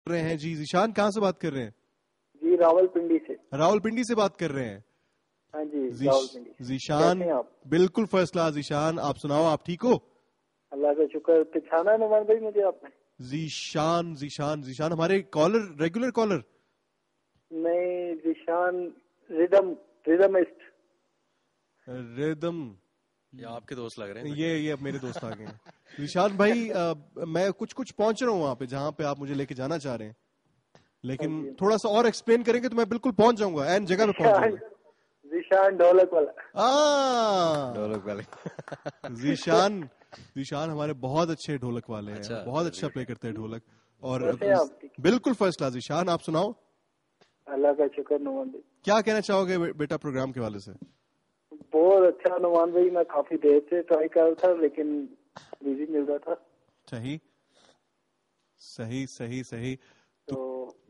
रहे हैं जी। जीशान कहाँ से बात कर रहे हैं? जी रावलपिंडी से। रावलपिंडी से बात कर रहे हैं? हाँ जी रावलपिंडी। जीशान बिल्कुल फर्स्ट क्लास। जीशान आप सुनाओ, आप ठीक हो? अल्लाह का शुक्र। पहचाना नुमान भाई मुझे आपने? जीशान जीशान जीशान हमारे कॉलर, रेगुलर कॉलर? नहीं, जीशान रिदमिस्ट। रिदम, ये आपके दोस्त लग रहे हैं। ये अब मेरे दोस्त आ गए हैं। जीशान भाई मैं कुछ पहुंच रहा हूँ वहां पे जहां पे आप मुझे लेके जाना चाह रहे हैं, लेकिन थोड़ा सा और एक्सप्लेन करेंगे तो मैं बिल्कुल पहुंच जाऊंगा, एन जगह पे पहुंच जाऊंगा। जीशान ढोलक वाला। ढोलक वाले। जीशान हमारे बहुत अच्छे ढोलक वाले हैं। अच्छा, बहुत अच्छा प्ले करते हैं ढोलक, और बिल्कुल फर्स्ट क्लास। जीशान आप सुनाओ। अल्लाह का शुक्र नुमान भाई। क्या कहना चाहोगे बेटा प्रोग्राम के वाले से? बहुत अच्छा नुमान भाई, मैं काफी देर से ट्राई कर रहा था लेकिन बिजी मिल रहा था। सही सही सही सही। तो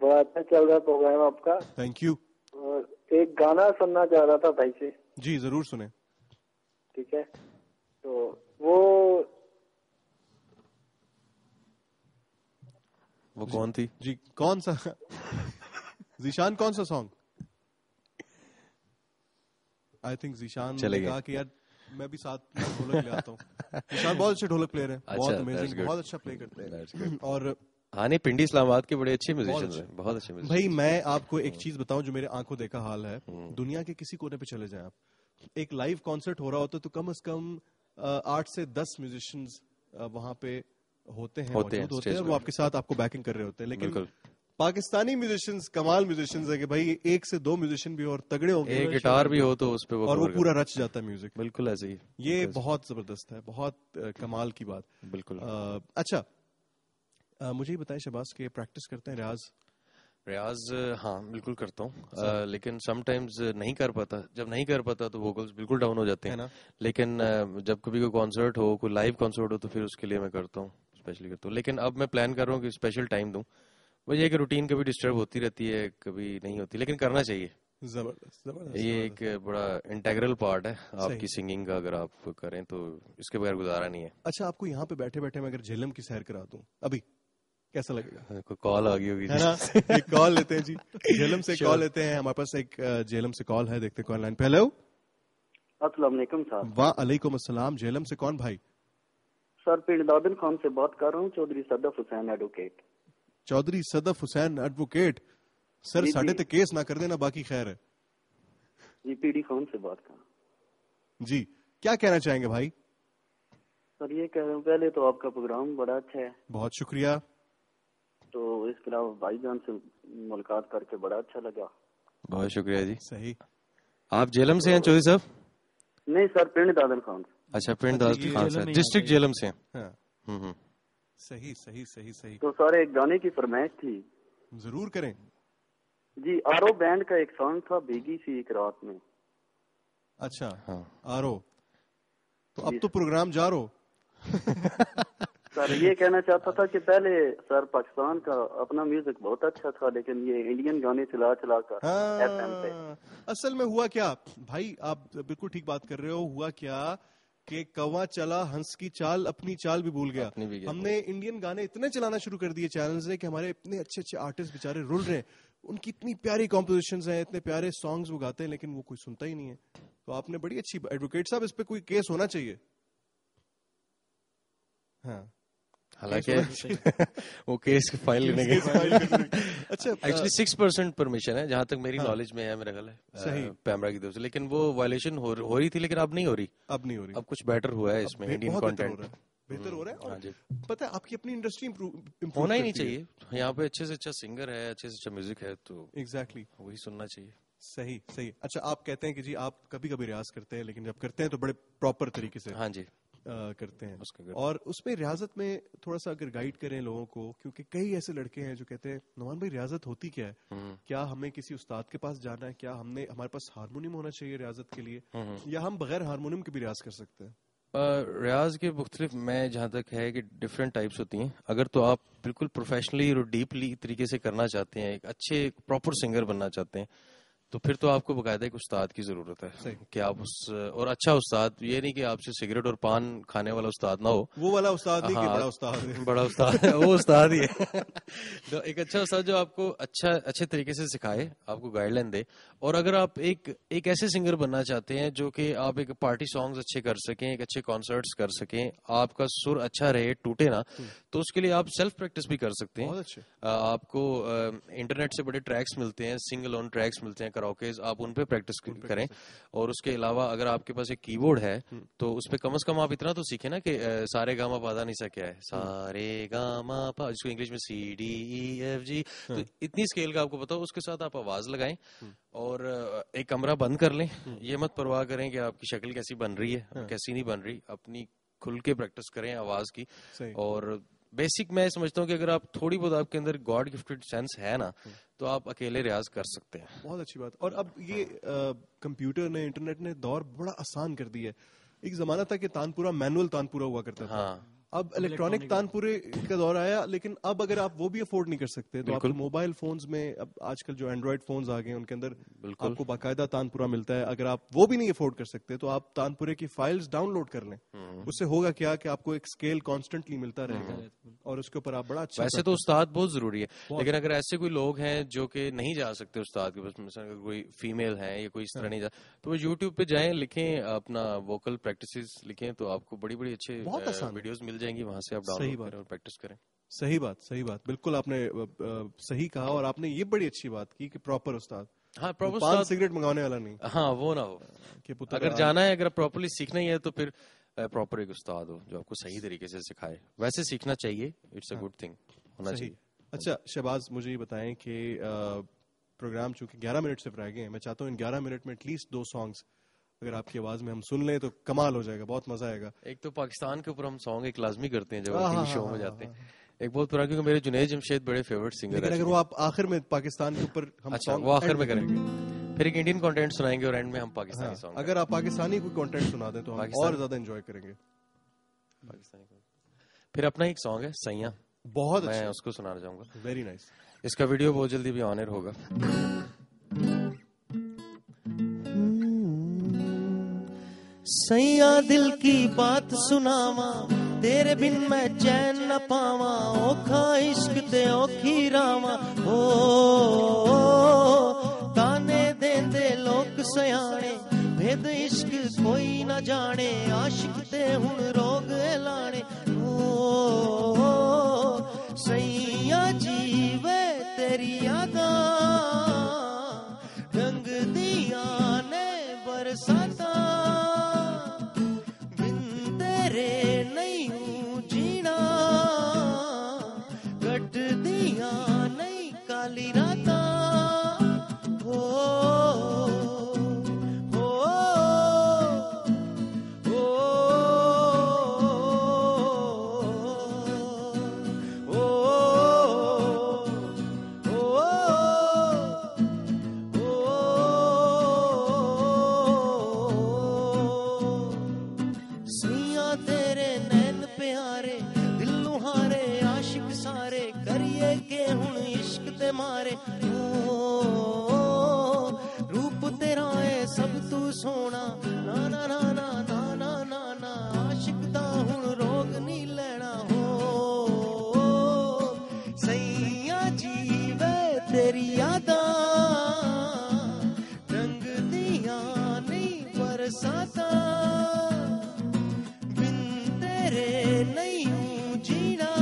बड़ा अच्छा चल रहा प्रोग्राम आपका। Thank you. और एक गाना सुनना चाह रहा था भाई से। जी जरूर सुने। ठीक है, तो वो कौन थी जी? कौन सा जीशान, कौन सा सॉन्ग? आई थिंक जीशान ने कहा कि यार मैं भी साथ में ढोलक ले आता हूँ। जीशान बहुत अच्छे ढोलक प्लेयर हैं। बहुत अमेजिंग, बहुत अच्छा प्ले करते हैं। और हाँ नहीं, पिंडी इस्लामाबाद के बड़े अच्छे म्यूजिशियंस हैं, बहुत अच्छे म्यूजिशियंस। भाई मैं आपको एक चीज बताऊं जो मेरे आंखों देखा हाल है, दुनिया के किसी कोने पे चले जाएं आप, एक लाइव कॉन्सर्ट हो रहा होता तो कम से कम 8 से 10 म्यूजिशियंस वहां पे होते हैं, मौजूद होते हैं, और वो आपके साथ आपको बैकिंग कर रहे होते हैं। लेकिन पाकिस्तानी म्यूजिशियंस कमाल म्यूजिशियंस है कि भाई 1 से 2 म्यूजिशियन भी और तगड़े होंगे, एक गिटार भी हो तो उस पे और वो पूरा रच जाता है म्यूजिक। बिल्कुल ऐसे ही। ये बहुत जबरदस्त है, बहुत कमाल की बात। बिल्कुल। अच्छा मुझे ये बताएं शहबाज के प्रैक्टिस करते हैं रियाज? हाँ बिल्कुल करता हूँ, लेकिन समटाइम्स नहीं कर पाता। जब नहीं कर पाता तो वोकल्स बिल्कुल डाउन हो जाते हैं। लेकिन जब कभी कोई कॉन्सर्ट हो, कोई लाइव कॉन्सर्ट हो, तो फिर उसके लिए मैं करता हूँ, स्पेशली करता हूँ। लेकिन अब मैं प्लान कर रहा हूँ कि स्पेशल टाइम दूं। वही है कि रूटीन कभी डिस्टर्ब होती रहती है, कभी नहीं होती, लेकिन करना चाहिए। जबरदस्त। ये एक बड़ा इंटेग्रल पार्ट है आपकी सिंगिंग का, अगर आप करें तो इसके बगैर गुजारा नहीं है। अच्छा, आपको यहाँ पे बैठे बैठे मैं अगर झेलम की सैर करा दूं अभी, कैसा लगेगा? कोई कॉल आ गई होगी, है ना? एक कॉल लेते हैं जी, झेलम से कॉल लेते हैं। हमारे पास एक झेलम से कॉल है, देखते हैं कौन लाइन पे। हेलो, अस्सलाम वालेकुम साहब। वालेकुम अस्सलाम। झेलम से कौन भाई? सर पिंड दादन खान से बात कर रहा हूँ, Chaudhary Sadaf Hussain advocate. Chaudhary Sadaf Hussain advocate. Sir साढ़े ते केस ना कर देना, बाकी खैर है जी। पीडी खान से बात कर रहा हूँ जी। क्या कहना चाहेंगे भाई? सर ये कह रहा हूँ, पहले तो आपका प्रोग्राम बड़ा अच्छा है, बहुत शुक्रिया। तो इसके अलावा भाईजान से मुलाकात करके बड़ा अच्छा लगा। बहुत शुक्रिया जी। सही। आप झेलम से हैं चौधरी साहब? नहीं सर, पिंड दादन खान। अच्छा, पिंड दादन खान से, डिस्ट्रिक्ट झेलम से। सही सही सही सही। तो सर एक गाने की फरमाइश थी। जरूर करें जी। आरो बैंड का एक सॉन्ग था, भीगी सी एक रात में। अच्छा हाँ, आरो। तो अब तो प्रोग्राम जा रो। सर ये कहना चाहता था कि पहले सर पाकिस्तान का अपना म्यूजिक बहुत अच्छा था, लेकिन ये इंडियन गाने चला चला कर FM पे। असल में हुआ क्या भाई, आप बिल्कुल ठीक बात कर रहे हो। हुआ क्या कि कौवा चला हंस की चाल, अपनी चाल भी भूल गया। हमने इंडियन गाने इतने चलाना शुरू कर दिए चैनल्स ने कि हमारे इतने अच्छे अच्छे आर्टिस्ट बेचारे रुल रहे हैं, उनकी इतनी प्यारी कॉम्पोजिशंस हैं, इतने प्यारे सॉन्ग्स वो गाते हैं, लेकिन वो कोई सुनता ही नहीं है। तो आपने बड़ी अच्छी, एडवोकेट साहब इस पे कोई केस होना चाहिए। हाँ, हालांकि वो केस फाइल लेने के अच्छा, एक्चुअली 6% परमिशन है जहां तक मेरी नॉलेज में है, मेरा ख्याल है पैमरा की तरफ से, लेकिन वो वायलेशन हो रही थी, लेकिन अब नहीं हो रही। अब कुछ बेटर हुआ है इसमें, इंडियन कंटेंट बेहतर हो रहा है। और पता है आपकी अपनी इंडस्ट्री होना ही नहीं चाहिए। यहाँ पे अच्छे से अच्छा सिंगर है, अच्छे से अच्छा म्यूजिक है, तो एग्जैक्टली वही सुनना चाहिए। सही सही। अच्छा, आप कहते हैं कि जी आप कभी कभी रियाज करते हैं, लेकिन जब करते हैं तो बड़े प्रॉपर तरीके से हाँ जी करते हैं। और उसमें रियाजत में थोड़ा सा अगर गाइड करें लोगों को, क्योंकि कई ऐसे लड़के हैं जो कहते हैं नुमान भाई रियाजत होती क्या है, क्या हमें किसी उस्ताद के पास जाना है, क्या हमारे पास हारमोनियम होना चाहिए रियाजत के लिए, या हम बगैर हारमोनियम के भी रियाज कर सकते हैं? रियाज के मुख्तलिफ, मैं जहाँ तक है कि डिफरेंट टाइप्स होती हैं। अगर तो आप बिल्कुल प्रोफेशनली और डीपली तरीके से करना चाहते हैं, एक अच्छे प्रॉपर सिंगर बनना चाहते हैं, तो फिर तो आपको बकायदा एक उस्ताद की जरूरत है कि आप उस, और अच्छा उस्ताद, ये नहीं कि आपसे सिगरेट और पान खाने वाला उस्ताद ना हो, वो वाला उस्ताद नहीं, कि बड़ा उस्ताद है। बड़ा उस्ताद है, वो उस्ताद ही है। तो एक अच्छा उस्ताद जो आपको अच्छे तरीके से सिखाए, आपको गाइडलाइन दे। और अगर आप एक ऐसे सिंगर बनना चाहते हैं जो कि आप एक पार्टी सॉन्ग्स अच्छे कर सकें, एक अच्छे कॉन्सर्ट्स कर सकें, आपका सुर अच्छा रहे, टूटे ना, तो उसके लिए आप सेल्फ प्रैक्टिस भी कर सकते हैं। आपको इंटरनेट से बड़े ट्रैक्स मिलते हैं, सिंगल ऑन ट्रैक्स मिलते हैं, कराओकेज, आप उन पे प्रैक्टिस करें। और उसके अलावा अगर आपके पास एक कीबोर्ड है तो उस पे कम से कम आप इतना तो सीखें ना कि सारे गामा पादा नहीं सा क्या है, सारे गामा पा, जिसको इंग्लिश में CDEFG, तो इतनी स्केल का आपको पता हो, उसके साथ आप आवाज लगाएं और एक कमरा बंद कर लें। ये मत परवाह करें कि आपकी शक्ल कैसी बन रही है, कैसी नहीं बन रही, अपनी खुल के प्रैक्टिस करें आवाज की। और बेसिक मैं समझता हूँ कि अगर आप थोड़ी बहुत आपके अंदर गॉड गिफ्टेड सेंस है ना, तो आप अकेले रियाज कर सकते हैं। बहुत अच्छी बात। और अब ये कंप्यूटर ने, इंटरनेट ने दौर बड़ा आसान कर दिया है। एक जमाना था कि तानपुरा, मैनुअल तानपुरा हुआ करता था। अब इलेक्ट्रॉनिक तानपुरे का दौर आया, लेकिन अब अगर आप वो भी अफोर्ड नहीं कर सकते तो आपको मोबाइल फोन्स में, अब आजकल जो एंड्रॉइड फोन्स आ गए उनके अंदर आपको बाकायदा तानपुरा मिलता है। अगर आप वो भी नहीं अफोर्ड कर सकते तो आप तानपुरे की फाइल्स डाउनलोड कर लें। उससे होगा क्या कि आपको एक स्केल कॉन्स्टेंटली मिलता रहेगा और उसके ऊपर आप बड़ा अच्छा। वैसे तो उस्ताद बहुत जरूरी है, लेकिन अगर ऐसे कोई लोग हैं जो कि नहीं जा सकते उस्ताद के पास, मिसाल कोई फीमेल है या कोई इस तरह नहीं जा, तो वो यूट्यूब पे जाएं, लिखें अपना वोकल प्रैक्टिसेस लिखें, तो आपको बड़ी बड़ी अच्छे वीडियोस मिल जाएंगी, वहां से आप सही बात और प्रैक्टिस करें। सही बात, बिल्कुल आपने सही कहा। और आपने ये बड़ी अच्छी बात की कि प्रॉपर उस्ताद, हाँ, प्रॉपर उस्ताद सिगरेट मंगाने वाला नहीं, हाँ वो ना हो कि अगर जाना है, अगर प्रॉपरली सीखना ही है तो फिर प्रॉपर एक उस्ताद हो जो आपको सही तरीके से सिखाए। वैसे सीखना चाहिए, इट्स अ गुड थिंग, होना चाहिए। अच्छा शहबाज, मुझे ये बताएं कि प्रोग्राम चूंकि 11 मिनट से रह गए हैं, मैं चाहता हूँ इन 11 मिनट में एटलीस्ट 2 सॉन्ग्स अगर आपकी आवाज में हम सुन लें तो कमाल हो जाएगा, बहुत मजा आएगा। एक तो पाकिस्तान के ऊपर हम सॉन्ग एक लाजमी करते हैं जब टीवी शो में जाते हैं, एक बहुत पुराना, क्योंकि मेरे जुनैद जमशेद बड़े फेवरेट सिंगर है। अगर वो आप आखिर में पाकिस्तान के ऊपर हम सॉन्ग वो आखिर में करेंगे, फिर एक इंडियन कंटेंट सुनाएंगे और एंड में हम पाकिस्तानी सॉन्ग। अगर आप पाकिस्तानी कोई कंटेंट सुना दें तो हम और ज्यादा एंजॉय करेंगे। पाकिस्तानी फिर अपना एक सॉन्ग है सैया, बहुत मैं उसको सुनाना चाहूंगा। Very nice. इसका वीडियो बहुत जल्दी भी ऑन एयर होगा। सैया दिल की बात सुनावा, तेरे बिन मैं चैन न पावा, ओखा इश्क ते ओखी रावा। ओ ताने देंदे लोक सयाने, भेद इश्क कोई न जाने, आशिक ते हुन रोग लाने। ओ सैया जीवे तेरी यादा, रंग दिया ने बरसाता, मारे। रूप तेरा है सब तू सोना, ना ना ना ना ना ना ना ना, आशिक दा हुन रोग नहीं लेना। हो सैया जीवे तेरी यादा, रंग दिया नहीं बरसाता, बिन तेरे नहीं हूँ जीना,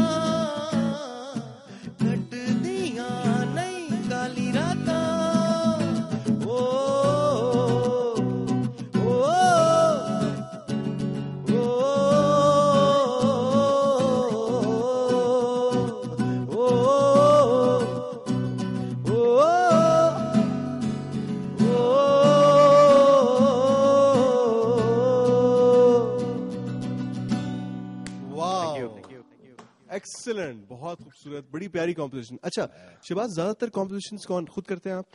एक्सीलेंट, बहुत खूबसूरत, बड़ी प्यारी कॉम्पोजिशन। अच्छा शहबाज, ज्यादातर कॉम्पोजिशंस कौन खुद करते हैं आप?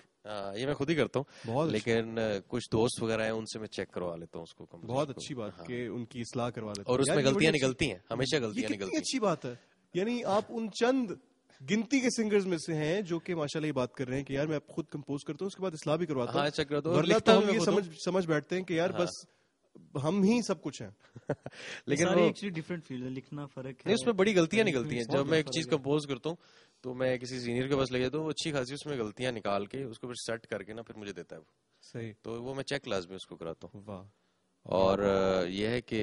ये मैं खुद ही करता हूँ, लेकिन कुछ दोस्त वगैरह हैं उनसे मैं चेक करवा लेता हूँ उसको। बहुत अच्छी बात कि उनकी इस्लाह करवा लेते हैं, और उसमें गलतियां निकलती हैं, हमेशा गलतियां निकलती हैं। अच्छी बात है, यानी आप उन चंद गिनती के सिंगर्स में से हैं जो कि माशाल्लाह ये बात कर रहे हैं कि यार मैं खुद कंपोज करता हूँ, उसके बाद इस्लाह भी करवाता हूँ। वरना तो हम ये समझ बैठते हैं कि यार बस हम ही सब कुछ हैं। लेकिन वो एक्चुअली डिफरेंट फील्ड है, लिखना फर्क है। नहीं, उसमें बड़ी गलतियां निकलती हैं। जब मैं एक चीज कंपोज करता हूँ तो मैं किसी सीनियर के पास ले जाता हूँ, अच्छी खासी उसमें गलतियां निकाल के उसको फिर सेट करके ना फिर मुझे देता है वो। सही। तो वो मैं चेक लाजमी उसको कराता हूँ। वाह। और यह है कि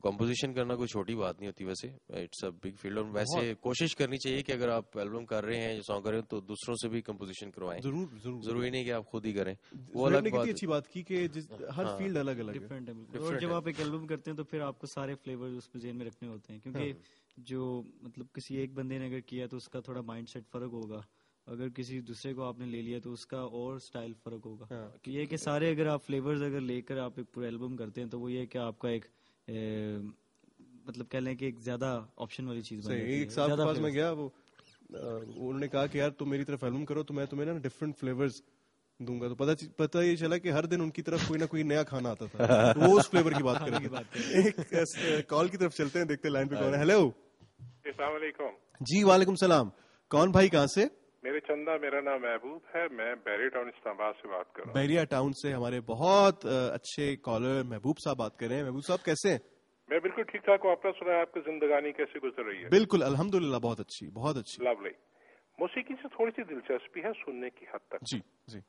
कंपोजिशन करना कोई छोटी बात नहीं होती, वैसे इट्स अ बिग फील्ड। और वैसे कोशिश करनी चाहिए कि अगर आप एल्बम कर रहे हैं या सॉन्ग कर रहे हैं तो दूसरों से भी कंपोजिशन करवाएं। जरूरी नहीं कि आप खुद ही करें। वो अलग बात, अच्छी बात की कि हर फील्ड अलग अलग डिफरेंट है। और जब आप एक एल्बम करते हैं तो फिर आपको सारे फ्लेवर्स उसमें जेन में रखने होते हैं, क्योंकि जो मतलब किसी एक बंदे ने अगर किया तो उसका थोड़ा माइंडसेट फर्क होगा, अगर किसी दूसरे को आपने ले लिया तो उसका और स्टाइल फर्क होगा। ये है कि सारे अगर आप फ्लेवर्स अगर लेकर आप एक पूरा एल्बम करते हैं तो वो ये है कि आपका एक मतलब कह लें कि एक ज्यादा ऑप्शन वाली चीज बन जाती है। एक साहब के पास मैं गया, वो उन्होंने कहा कि यार तुम मेरी तरफ एल्बम करो तो मैं तुम्हें ना डिफरेंट फ्लेवर्स दूंगा। तो पता ये चला कि हर दिन उनकी तरफ कोई ना कोई नया खाना आता था। तो वो उस फ्लेवर की बात कर रहे थे। एक कॉल की तरफ चलते हैं, देखते हैं लाइन पे कौन है। हेलो। अस्सलाम वालेकुम। जी वालेकुम सलाम। कौन भाई, कहाँ से? मेरे चंदा, मेरा नाम महबूब है, मैं बैरिया टाउन इस्लामाबाद से बात कर रहा हूँ। बैरिया टाउन से हमारे बहुत अच्छे कॉलर महबूब साहब बात कर रहे हैं। महबूब साहब कैसे हैं? मैं बिल्कुल ठीक ठाक हूँ। आपने सुना आपकी जिंदगानी कैसे गुजर रही है? बिल्कुल अल्हम्दुलिल्लाह, बहुत अच्छी, बहुत अच्छी। लवली। मौसीकी से थोड़ी सी दिलचस्पी है सुनने की हद तक। जी जी।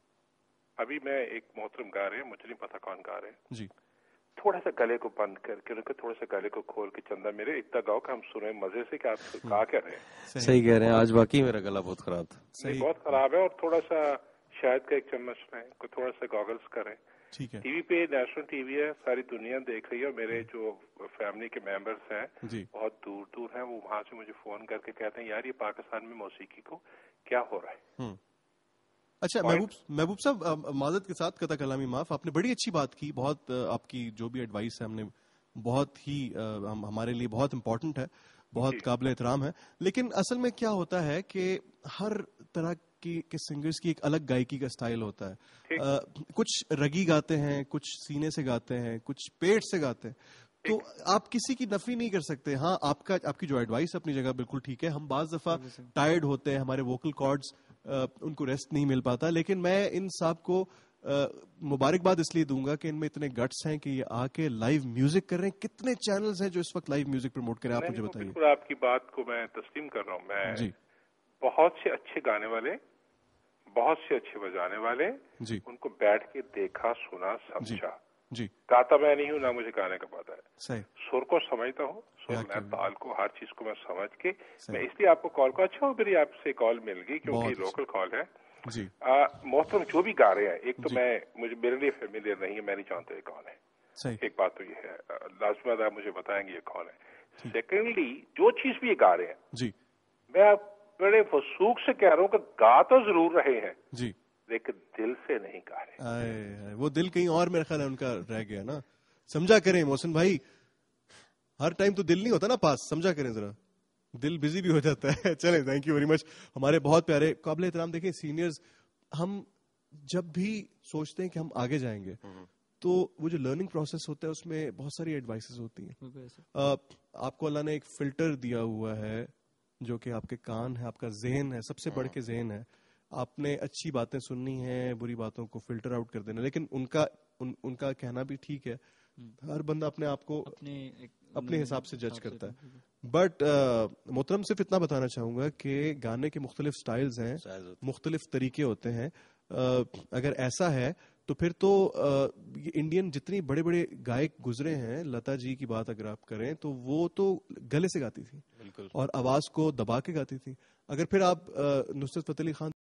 अभी मैं एक मोहतरम गा रहे हैं, मुझे नहीं पता कौन गा रहे हैं जी। थोड़ा सा गले को बंद करके उनके थोड़ा सा गले को खोल के चंदा मेरे इतना गाओ कि हम सुने मजे से कि आप गा क्या रहे हैं। सही कह रहे हैं। आज वाकई मेरा गला बहुत खराब था। सही, बहुत खराब है। और थोड़ा सा शायद का एक चम्मच लें, कोई थोड़ा सा गॉगल्स करें। ठीक है। टीवी पे नेशनल टीवी है, सारी दुनिया देख रही है। और मेरे जो फैमिली के मेंबर्स हैं बहुत दूर दूर हैं, वो वहां से मुझे फोन करके कहते हैं यार ये पाकिस्तान में मौसीकी को क्या हो रहा है। अच्छा महबूब साहब, माजरत के साथ कता कलामी माफ, आपने बड़ी अच्छी बात की। बहुत आपकी जो भी एडवाइस है हमने बहुत ही हमारे लिए बहुत इम्पोर्टेंट है, बहुत काबिल एहतराम है। लेकिन असल में क्या होता है कि हर तरह के सिंगर्स की एक अलग गायकी का स्टाइल होता है। कुछ रगी गाते हैं, कुछ सीने से गाते हैं, कुछ पेट से गाते हैं। तो आप किसी की नफी नहीं कर सकते। हाँ, आपकी जो एडवाइस अपनी जगह बिल्कुल ठीक है। हम बाज दफा टायर्ड होते हैं, हमारे वोकल कॉर्ड्स उनको रेस्ट नहीं मिल पाता। लेकिन मैं इन साहब को मुबारकबाद इसलिए दूंगा कि इनमें इतने गट्स हैं कि ये आके लाइव म्यूजिक कर रहे हैं। कितने चैनल्स हैं जो इस वक्त लाइव म्यूजिक प्रमोट करें, आप मुझे बताइए। बिल्कुल आपकी बात को मैं तस्लीम कर रहा हूँ। मैं बहुत से अच्छे गाने वाले, बहुत से अच्छे बजाने वाले, उनको बैठ के देखा, सुना, समझा। जी। गाता मैं नहीं हूँ, ना मुझे गाने का पता है। सही। सुर को समझता हूँ, सुर में ताल को, हर चीज को मैं समझ के मैं इसलिए आपको कॉल को अच्छा मेरी आपसे कॉल मिल गई क्योंकि लोकल कॉल है। जी। मोहतरम जो भी गा रहे हैं, एक तो मुझे मेरे लिए फेमिलियर नहीं है, मैं नहीं जानता ये कौन है। सही। एक बात तो ये है, लाजमी आप मुझे बताएंगे ये कौन है। सेकेंडली जो चीज भी ये गा रहे हैं, जी, मैं बड़े वसूख से कह रहा हूँ कि गा तो जरूर रहे हैं जी, लेकिन दिल से नहीं गा रहे। वो दिल कहीं और मेरा ख्याल है उनका रह गया ना। समझा करें मोहसिन भाई, हर टाइम तो दिल नहीं होता ना पास, समझा करें जरा, दिल बिजी भी हो जाता है। चले, थैंक यू वेरी मच। हमारे बहुत प्यारे काबिल एहतराम देखें सीनियर्स, हम जब भी सोचते हैं कि हम आगे जाएंगे तो वो जो लर्निंग प्रोसेस होता है उसमें बहुत सारी एडवाइसेस होती हैं। आपको अल्लाह ने एक फिल्टर दिया हुआ है जो कि आपके कान है, आपका ज़हन है, सबसे बढ़ के ज़हन है। आपने अच्छी बातें सुननी है, बुरी बातों को फिल्टर आउट कर देना। लेकिन उनका कहना भी ठीक है, हर बंदा अपने आप को अपने हिसाब से जज करता है। बट मोहतरम सिर्फ इतना बताना चाहूंगा कि गाने के मुख्तलिफ स्टाइल्स हैं, मुख्तलिफ तरीके होते हैं। अगर ऐसा है तो फिर तो इंडियन जितनी बड़े बड़े गायक गुजरे हैं, लता जी की बात अगर आप करें तो वो तो गले से गाती थी और आवाज को दबा के गाती थी। अगर फिर आप नुसरत फतेह अली खान